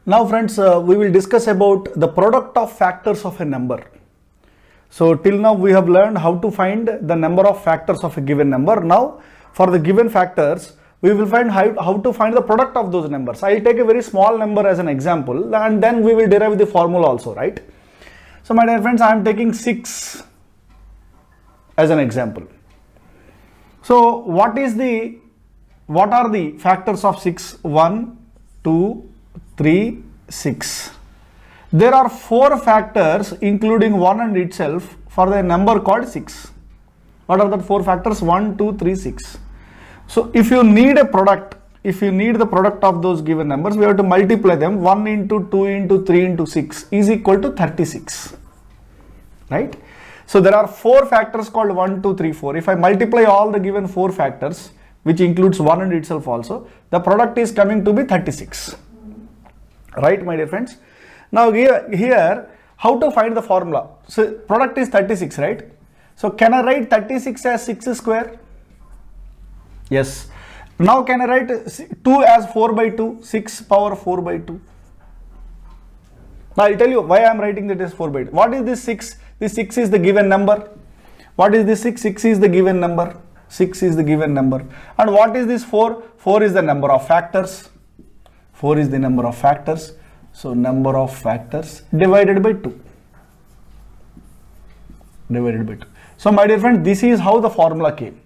Now friends, we will discuss about the product of factors of a number. So till now we have learned how to find the number of factors of a given number. Now for the given factors, we will find how to find the product of those numbers. I will take a very small number as an example and then we will derive the formula also, right? So my dear friends, I am taking 6 as an example. So what are the factors of 6? 1, 2, 3, 6. There are 4 factors including 1 and itself for the number called 6. What are the 4 factors? 1, 2, 3, 6. So if you need a product, if you need the product of those given numbers, we have to multiply them. 1 into 2 into 3 into 6 is equal to 36. Right? So there are 4 factors called 1, 2, 3, 4. If I multiply all the given 4 factors, which includes 1 and itself also, the product is coming to be 36. Right, my dear friends? Now here, how to find the formula? So product is 36, right? So can I write 36 as 6 square? Yes. Now can I write 2 as 4 by 2? 6 power 4 by 2. Now I'll tell you why I am writing that as 4 by 2. What is this 6? This 6 is the given number. What is this 6? 6 is the given number. 6 is the given number. And what is this 4? 4 is the number of factors. 4 is the number of factors. So number of factors divided by 2. Divided by 2. So my dear friend, this is how the formula came.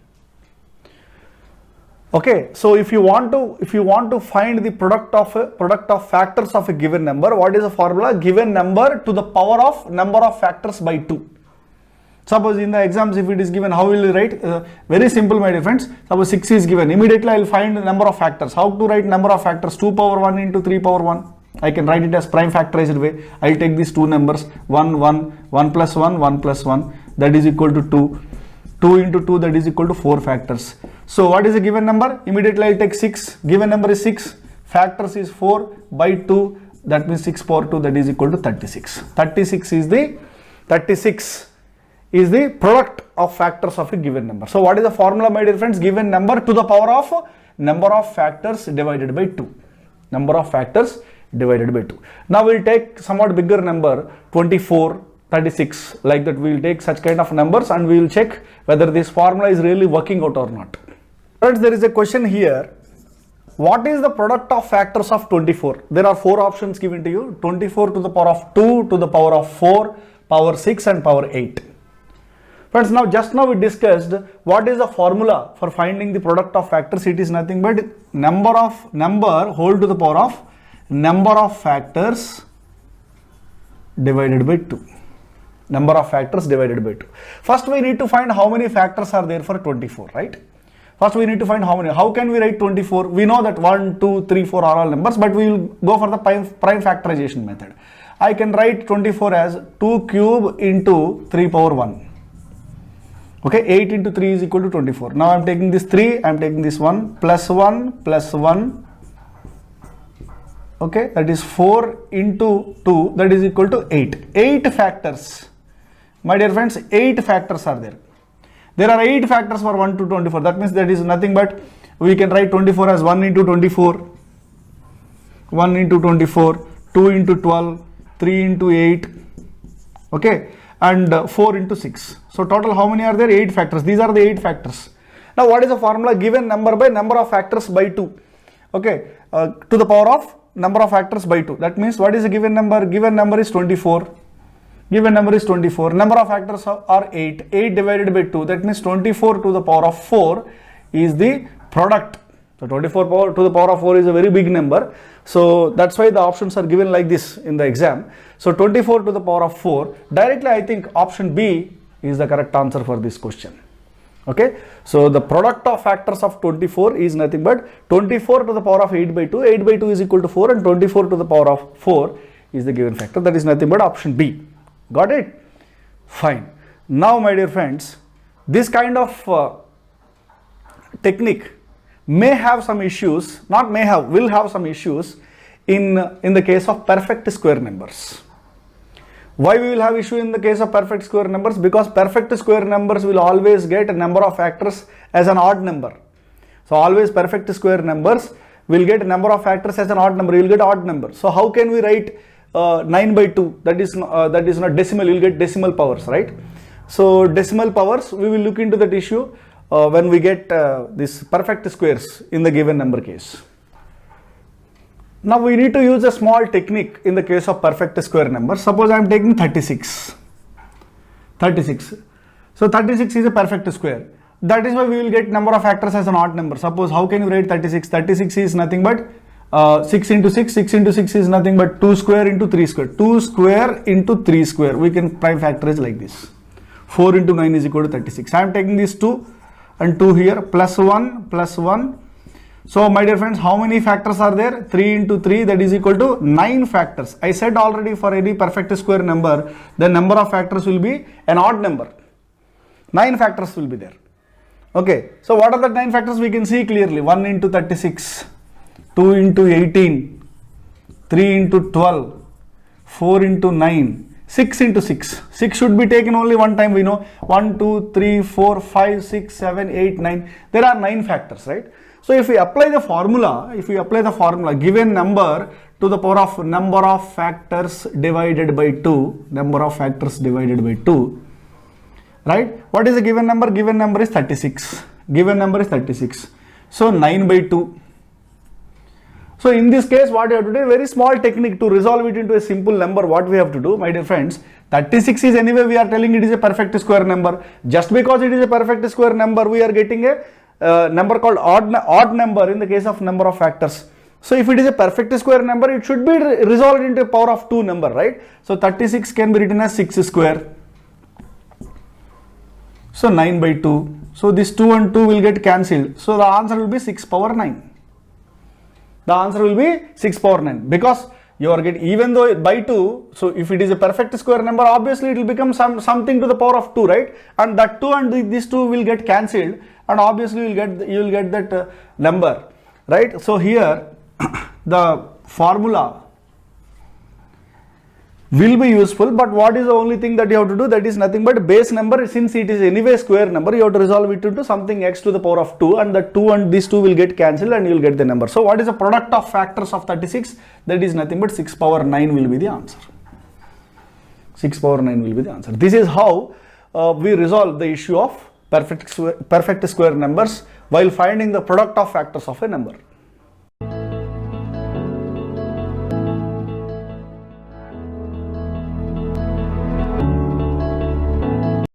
Okay, so if you want to find the product of factors of a given number, what is the formula? Given number to the power of number of factors by 2. Suppose in the exams, if it is given, how will you write? Very simple, my dear friends. Suppose 6 is given. Immediately I will find the number of factors. How to write number of factors? 2 power 1 into 3 power 1. I can write it as prime factorized way. I will take these two numbers. 1, 1, 1 plus 1, 1 plus 1. That is equal to 2. 2 into 2, that is equal to 4 factors. So what is the given number? Immediately I will take 6. Given number is 6. Factors is 4 by 2. That means 6 power 2, that is equal to 36. 36 is the product of factors of a given number. So what is the formula, my dear friends? Given number to the power of number of factors divided by 2. Number of factors divided by 2. Now we will take somewhat bigger number, 24, 36, like that. We will take such kind of numbers and we will check whether this formula is really working out or not. Friends, there is a question here. What is the product of factors of 24? There are 4 options given to you. 24 to the power of 2, to the power of 4, power 6 and power 8. Friends, just now we discussed what is the formula for finding the product of factors. It is nothing but number whole to the power of number of factors divided by 2. Number of factors divided by 2. First we need to find how many factors are there for 24, right? First we need to find how many. How can we write 24? We know that 1, 2, 3, 4 are all numbers, but we will go for the prime factorization method. I can write 24 as 2 cube into 3 power 1. Okay, 8 into 3 is equal to 24. Now I am taking this 3, I am taking this 1 plus 1. Okay, that is 4 into 2, that is equal to 8. 8 factors. My dear friends, 8 factors are there. There are 8 factors for 1 to 24. That means that is nothing but we can write 24 as 1 into 24, 1 into 24, 2 into 12, 3 into 8. Okay, and 4 into 6. So total how many are there? 8 factors. These are the 8 factors. Now what is the formula? Given number by number of factors by 2. Okay, to the power of number of factors by 2. That means what is the given number? Given number is 24. Given number is 24. Number of factors are 8. 8 divided by 2. That means 24 to the power of 4 is the product. So 24 to the power of 4 is a very big number. So that's why the options are given like this in the exam. So 24 to the power of 4. Directly I think option B is the correct answer for this question. Okay. So the product of factors of 24 is nothing but 24 to the power of 8 by 2. 8 by 2 is equal to 4 and 24 to the power of 4 is the given factor. That is nothing but option B. Got it? Fine. Now my dear friends, this kind of technique may have some issues, not may have, will have some issues in the case of perfect square numbers. Why we will have issue in the case of perfect square numbers? Because perfect square numbers will always get a number of factors as an odd number. So always perfect square numbers we'll get number of factors as an odd number, you'll get odd number. So how can we write 9 by 2? That is not decimal, you'll get decimal powers, right? So decimal powers, we will look into that issue when we get this perfect squares in the given number case. Now we need to use a small technique in the case of perfect square number. Suppose I am taking 36. So 36 is a perfect square. That is why we will get number of factors as an odd number. Suppose how can you write 36? 36 is nothing but 6 into 6. 6 into 6 is nothing but 2 square into 3 square. 2 square into 3 square. We can prime factorize like this. 4 into 9 is equal to 36. I am taking these 2 and 2 here, plus 1 plus 1. So my dear friends, how many factors are there? 3 into 3, that is equal to 9 factors. I said already, for any perfect square number, the number of factors will be an odd number. 9 factors will be there. Okay, so what are the 9 factors? We can see clearly. 1 into 36, 2 into 18, 3 into 12, 4 into 9, 6 into 6. 6 should be taken only one time, we know. 1, 2, 3, 4, 5, 6, 7, 8, 9. There are 9 factors, right? So if we apply the formula, given number to the power of number of factors divided by 2, right? What is the given number? Given number is 36. So 9 by 2. So in this case, what you have to do, a very small technique to resolve it into a simple number. What we have to do, my dear friends, 36 is anyway, we are telling it is a perfect square number. Just because it is a perfect square number, we are getting a number called odd number in the case of number of factors. So if it is a perfect square number, it should be resolved into a power of 2 number, right? So 36 can be written as 6 square. So 9 by 2. So this 2 and 2 will get cancelled. So the answer will be 6 power 9. The answer will be 6 power 9, because you are getting, even though by 2, so if it is a perfect square number, obviously it will become something to the power of 2, right? And that 2 and this 2 will get cancelled, and obviously you will get that number, right? So here the formula will be useful, but what is the only thing that you have to do? That is nothing but base number. Since it is anyway square number, you have to resolve it into something x to the power of 2, and the 2 and this 2 will get cancelled and you will get the number. So what is the product of factors of 36? That is nothing but 6 power 9 will be the answer. 6 power 9 will be the answer. This is how we resolve the issue of perfect square numbers while finding the product of factors of a number.